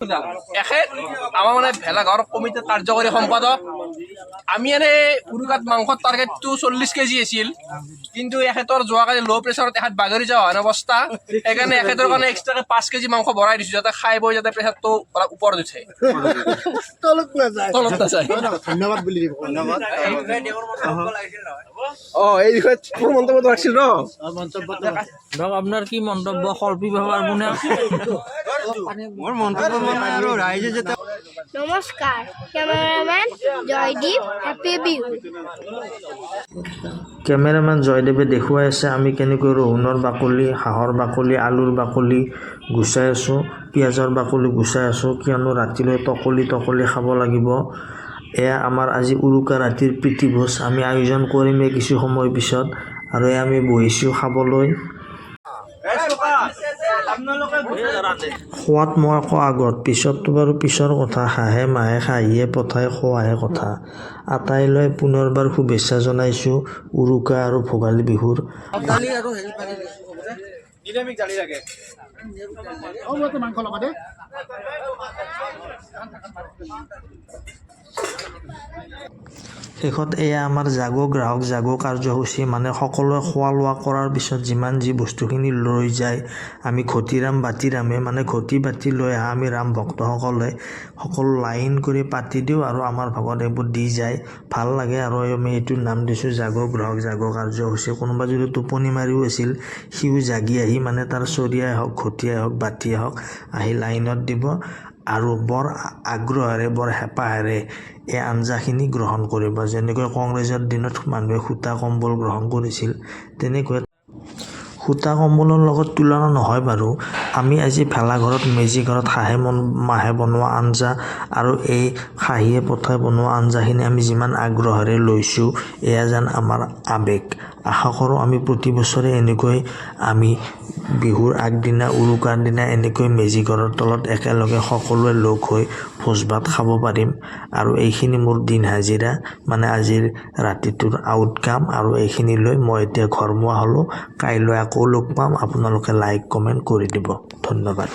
এখেত আমাৰ মানে ভেলাঘৰ কমিটিৰ কাৰ্যকৰী সম্পাদক। আমি এনে উৰুকাত মাংসৰ টাৰ্গেটটো 40 কেজি আছিল, কিন্তু এখেতৰ যোৱাকালি ল' প্ৰেছাৰত এখেত বাগৰি যোৱা হেন অৱস্থা। সেইকাৰণে এখেতৰ কাৰণে এক্সট্ৰাকে 5 কেজি মাংস ভৰাই দিছোঁ, যাতে খাই বৈ যাতে প্ৰেছাৰটো ওপৰত উঠে, তলত নাযায়। ধন্যবাদ বুলি দিব। এই বিষয়ত মন্তব্য ৰাখিছিল ন? ধৰক আপোনাৰ কি মন্তব্য কল্পি ব্যৱহাৰ কোনে মোৰ মন্তব্য মানে আৰু ৰাইজে যেতিয়া নমস্কাৰ, cameraman Joydeep, happy Bihu. Cameraman জয়দেৱে দেখুৱাই আছে আমি কেনেকৈ ৰহুনৰ বাকলি, হাঁহৰ বাকলি, আলুৰ বাকলি গুচাই আছোঁ, পিঁয়াজৰ বাকলি গুচাই আছোঁ, কিয়নো ৰাতিলৈ তকলি খাব লাগিব। এয়া আমাৰ আজি উৰুকা ৰাতিৰ প্ৰীতিভোজ আমি আয়োজন কৰিমেই কিছু সময় পিছত, আৰু এয়া আমি বহিছোঁ খাবলৈ। খোৱাত মই আকৌ আগত, পিছততো বাৰু পিছৰ কথা। হাঁহে মাহে খাহিয়ে পঠাই খোৱাহে কথা। আটাইলৈ পুনৰবাৰ শুভেচ্ছা জনাইছোঁ উৰুকা আৰু ভোগালী বিহুৰ। শেষত এয়া আমাৰ জাগো গ্ৰাহক জাগো কাৰ্যসূচী, মানে সকলোৱে খোৱা লোৱা কৰাৰ পিছত যিমান যি বস্তুখিনি লৈ যায়, আমি ঘটিৰাম বাতিৰামে, মানে ঘটি বাতি লৈ আহা আমি ৰাম ভক্তসকলে সকলো লাইন কৰি পাতি দিওঁ আৰু আমাৰ ভাগত এইবোৰ দি যায়। ভাল লাগে, আৰু আমি এইটোৰ নাম দিছোঁ জাগো গ্ৰাহক জাগো কাৰ্যসূচী। কোনোবা যদি টোপনি মাৰিও আছিল, সিও জাগি আহি মানে তাৰ চৰিয়াই হওক, ঘটিয়াই হওক, বাতিয়ে হওক, আহি লাইনত দিব আৰু বৰ আগ্ৰহেৰে বৰ হেঁপাহেৰে এই আঞ্জাখিনি গ্ৰহণ কৰিব। যেনেকৈ কংগ্ৰেছৰ দিনত মানুহে সূতা কম্বল গ্ৰহণ কৰিছিল, তেনেকৈ সূতা কম্বলৰ লগত তুলনা নহয় বাৰু। আমি আজি ভেলাঘৰত, মেজি ঘৰত হাঁহে মাহে বনোৱা আঞ্জা আৰু এই খাহীয়ে পঠাই বনোৱা আঞ্জাখিনি আমি যিমান আগ্ৰহেৰে লৈছোঁ, এয়া যেন আমাৰ আৱেগ। আশা কৰোঁ আমি প্ৰতি বছৰে এনেকৈ আমি বিহুৰ আগদিনা, উৰুকাৰ দিনা এনেকৈ মেজি ঘৰৰ তলত একেলগে সকলোৱে লগ হৈ ভোজ ভাত খাব পাৰিম। আৰু এইখিনি মোৰ দিন হাজিৰা, মানে আজিৰ ৰাতিটোৰ আউটকাম। আৰু এইখিনি লৈ মই এতিয়া ঘৰমুৱা হ'লোঁ। কাইলৈ আকৌ লগ পাম। আপোনালোকে লাইক কমেণ্ট কৰি দিব। ধন্যবাদ।